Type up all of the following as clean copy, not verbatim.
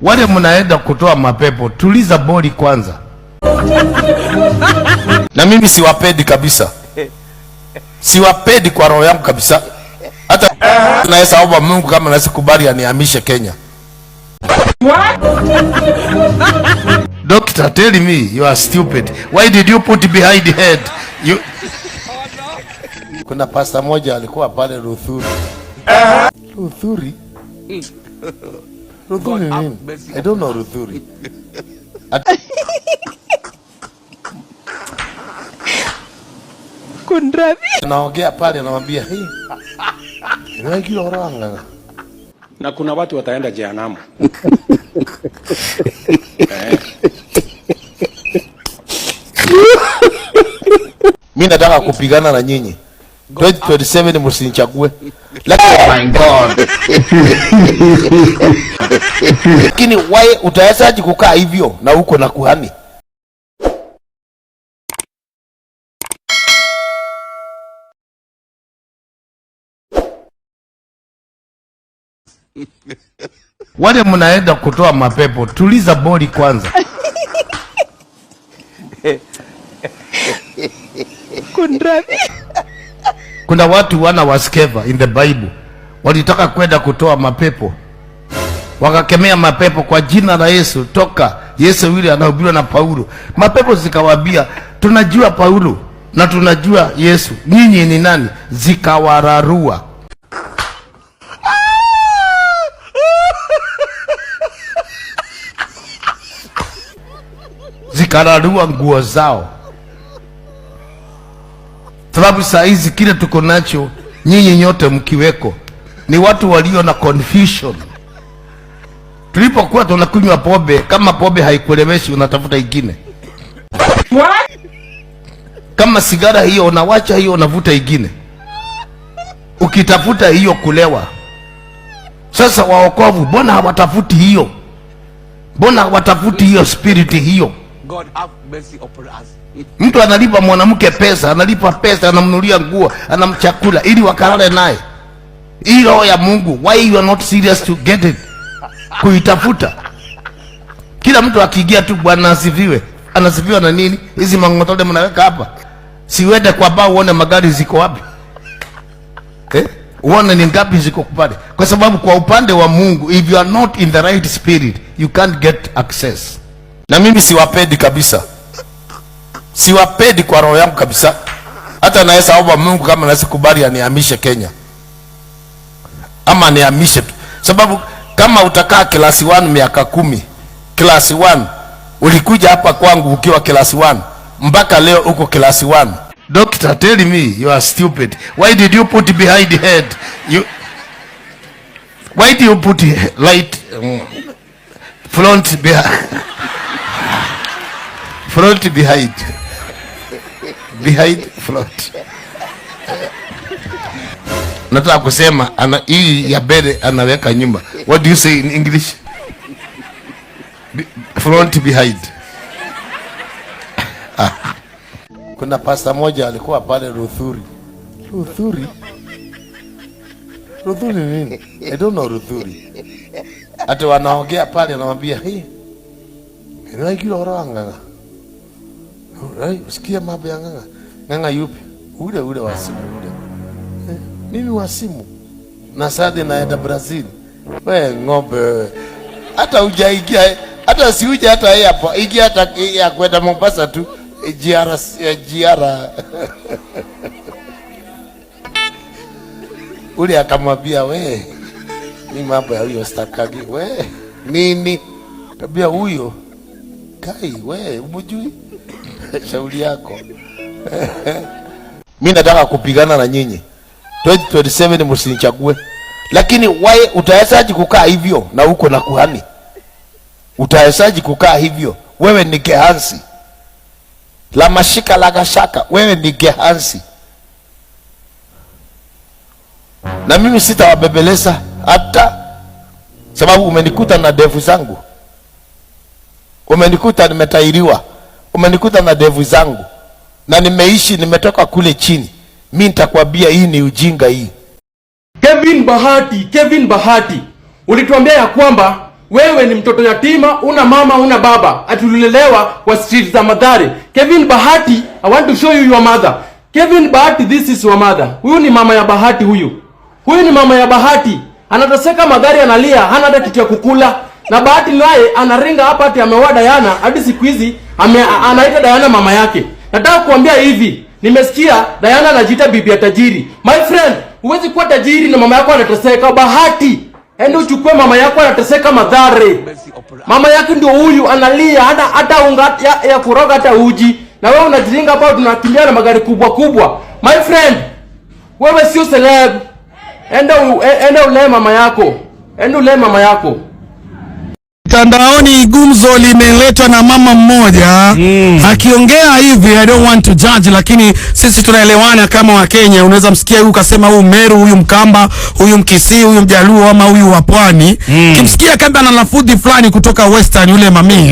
Wale mnaenda kutoa mapepo, tuliza boli kwanza. Na mimi siwapendi kabisa. Siwapendi kwa roho yangu kabisa. Hata naweza omba Mungu kama naweza kubali anihamishe Kenya. What? Doctor, tell me you are stupid. Why did you put behind the head? You... Kuna pasta moja alikuwa pale Ruthuri. Ruthuri? Ruthuri nini? I don't know Ruthuri. Kundrabi. Naongea pale namwambia, "Hey. Ni oranga." Na kuna watu wataenda jehanamu. Mimi nataka kupigana na nyinyi. 2027 msinichague. Oh my God. Lakini wewe utawezaje kukaa hivyo na uko na kuhani? Wale mnaenda kutoa mapepo, tuliza boli kwanza. Kundrabi. Kuna watu wana waskeva in the Bible. Walitaka kwenda kutoa mapepo. Wakakemea mapepo kwa jina la Yesu, toka. Yesu yule anahubiriwa na Paulo. Mapepo zikawaambia, tunajua Paulo na tunajua Yesu. Nyinyi ni nani? Zikawararua. Zikararua nguo zao. Sababu saa hizi kile tuko nacho nyinyi nyote mkiweko ni watu walio na confusion. Tulipokuwa tunakunywa pombe, kama pombe haikueleweshi unatafuta ingine. What? Kama sigara hiyo unawacha hiyo unavuta ingine. Ukitafuta hiyo kulewa. Sasa waokovu mbona hawatafuti hiyo? Mbona hawatafuti hiyo spirit hiyo? God have mercy upon us. Mtu analipa mwanamke pesa, analipa pesa, anamnunulia nguo, anamchakula ili wakalale naye. Hii roho ya Mungu, why you are not serious to get it? Kuitafuta. Kila mtu akiingia tu Bwana asifiwe. Anasifiwa na nini? Hizi mangotole mnaweka hapa. Siwende kwa bao uone magari ziko wapi. Uone ni ngapi ziko pale. Kwa sababu kwa upande wa Mungu, if you are not in the right spirit, you can't get access. Na mimi siwapendi kabisa. Siwapendi kwa roho yangu kabisa. Hata naweza omba Mungu kama naweza kubali anihamishe Kenya. Ama anihamishe tu. Sababu kama utakaa class 1 miaka 10, class 1 ulikuja hapa kwangu ukiwa class 1 mpaka leo uko class 1. Doctor, tell me you are stupid. Why did you put behind the head? Why do you put light front behind? Front behind. Behind front. Nataka kusema hii ya mbele anaweka nyuma. What do you say in English? Front behind. Kuna pasta moja alikuwa pale Ruthuri. Ruthuri? Ruthuri nini? I don't know Ruthuri. Hata wanaongea pale anamwambia, "Hey. Ni oranga." Right, usikia mambo ya nganga. Nganga yupi? Ule wasimu ule. Mimi wasimu. Na sasa naenda Brazil. We ng'ombe. Hata hujaingia, hata si uje hata hapo. Ingia hata ya kwenda Mombasa tu. Jiara. Ule akamwambia, "We, ni mambo ya huyo stakagi. We, nini? Tabia huyo. Kai, we, umjui?" Shauri yako. Mimi nataka kupigana na nyinyi. 2027 msinichague. Lakini wewe utawezaje kukaa hivyo na uko na kuhani? Utawezaje kukaa hivyo? Wewe ni Gehansi. La mashika la gashaka, wewe ni Gehansi. Na mimi sitawabebeleza hata sababu umenikuta na ndevu zangu. Umenikuta nimetairiwa. Umenikuta na ndevu zangu. Na nimeishi, nimetoka kule chini. Mimi nitakwambia hii ni ujinga hii. Kevin Bahati, ulituambia ya kwamba Wewe ni mtoto yatima, una mama, una baba. Atulilelewa kwa street za Mathare. Kevin Bahati, I want to show you your mother. Kevin Bahati, this is your mother. Huyu ni mama ya Bahati huyu. Huyu ni mama ya Bahati. Anateseka Mathare, analia, hana hata kitu ya kukula. Na Bahati naye anaringa hapa ati ameoa Diana, hadi siku hizi anaita Diana mama yake. Nataka kuambia hivi, nimesikia Diana anajiita bibi ya tajiri. My friend, huwezi kuwa tajiri na mama yako anateseka. Bahati, ende uchukue mama yako anateseka Mathare. Mama yake ndio huyu analia, hata unga ya kuroga hata uji. Na wewe unajiringa hapa tunakimbia na magari kubwa kubwa. My friend, wewe sio celeb. Enda ule mama yako. Enda ule mama yako. Mtandaoni gumzo limeletwa na mama mmoja akiongea hivi, I don't want to judge, lakini sisi tunaelewana kama wa Kenya. Unaweza msikia huyu kasema huyu Meru, huyu Mkamba, huyu Mkisii, huyu Mjaluo ama huyu wa Pwani. Kimsikia kama ana lafudhi fulani kutoka Western yule mami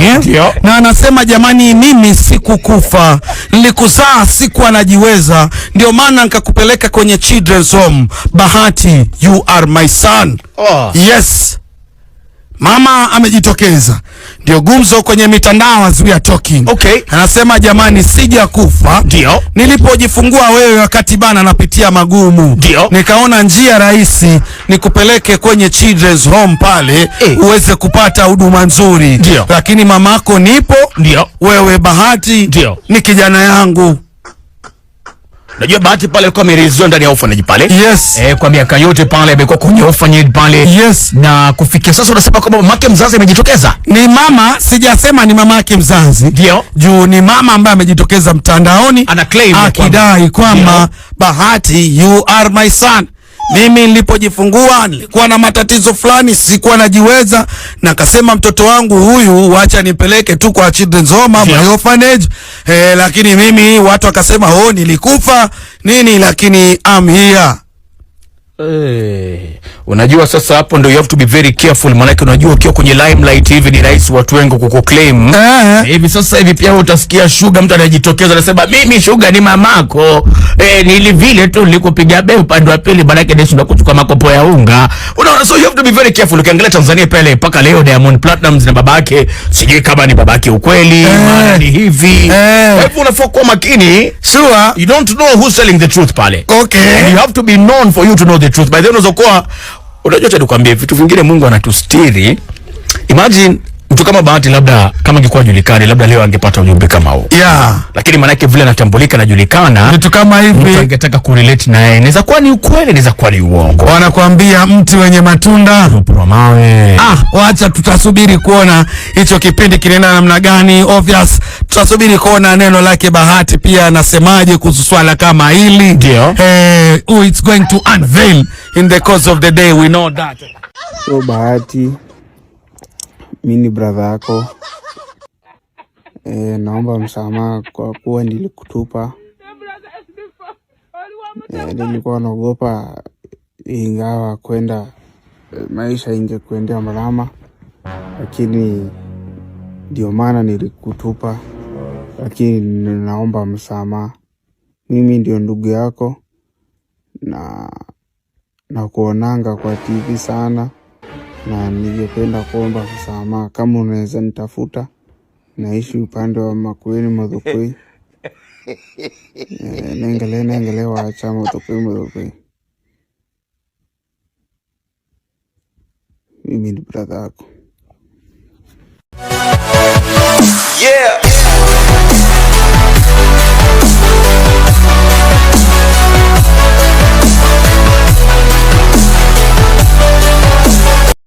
na anasema jamani, mimi sikukufa, nilikuzaa, siku anajiweza, ndio maana nikakupeleka kwenye children's home. Bahati, you are my son. Yes. Mama amejitokeza. Ndio gumzo kwenye mitandao as we are talking. Okay. Anasema jamani, sija kufa. Ndio. Nilipojifungua wewe wakati bana napitia magumu. Ndio. Nikaona njia rahisi nikupeleke kwenye children's home pale uweze kupata huduma nzuri. Ndio. Lakini mamako nipo. Ndio. Wewe Bahati ni kijana yangu. Najua Bahati pale alikuwa amereziwa ndani ya orphanage pale. Yes. Kwa miaka yote pale amekuwa kwenye orphanage pale. Yes. Na kufikia sasa unasema kwamba mamake mzazi amejitokeza. Ni mama, sijasema ni mamake mzazi. Ndio. Juu ni mama ambaye amejitokeza mtandaoni anaclaim akidai kwamba Bahati, you are my son. Mimi nilipojifungua nilikuwa na matatizo fulani, sikuwa najiweza, na akasema mtoto wangu huyu wacha nipeleke tu kwa children's home ama orphanage. Lakini mimi watu wakasema nilikufa nini, lakini I'm here. Unajua sasa hapo ndio you have to be very careful, maana unajua ukiwa kwenye limelight hivi ni rahisi watu wengi kukuclaim. Hivi sasa hivi pia utasikia Sugar mtu anajitokeza anasema mimi Sugar ni mamako. Nili vile tu nilikupiga bei upande wa pili baraka ndio kuchukua makopo ya unga. Unaona, so you have to be very careful. Ukiangalia Tanzania pale mpaka leo Diamond Platnumz na babake, sijui kama ni babake ukweli, maana ni hivi. Hebu unafaa kuwa makini. Sure, you don't know who's telling the truth pale. Okay. And you have to be known for you to know the truth. By the way, unajua cha nikwambie vitu vingine Mungu anatustiri. Imagine mtu kama Bahati labda kama angekuwa julikani labda leo angepata ujumbe kama huo. Lakini maana yake vile anatambulika na julikana, vitu kama hivi mtu angetaka kurelate naye. Inaweza kuwa ni ukweli, inaweza kuwa ni uongo. Wanakuambia mti wenye matunda rupura mawe. Wacha tutasubiri kuona hicho kipindi kinaenda namna gani. Obvious tutasubiri kuona neno lake Bahati pia anasemaje kuhusu swala kama hili. Ndio. Who it's going to unveil in the course of the day, we know that. So Bahati, mimi ni brother yako. Naomba msamaha kwa kuwa nilikutupa. Nilikuwa naogopa ingawa kwenda maisha ingekuendea mrama, lakini ndio maana nilikutupa. Lakini naomba msamaha. Mimi ndio ndugu yako na kuonanga kwa TV sana, na ningependa kuomba msamaha. Kama unaweza nitafuta, naishi upande wa Makueni Muthukui. Naengelea waacha Muthukui. Mimi ni brother yako. Yeah.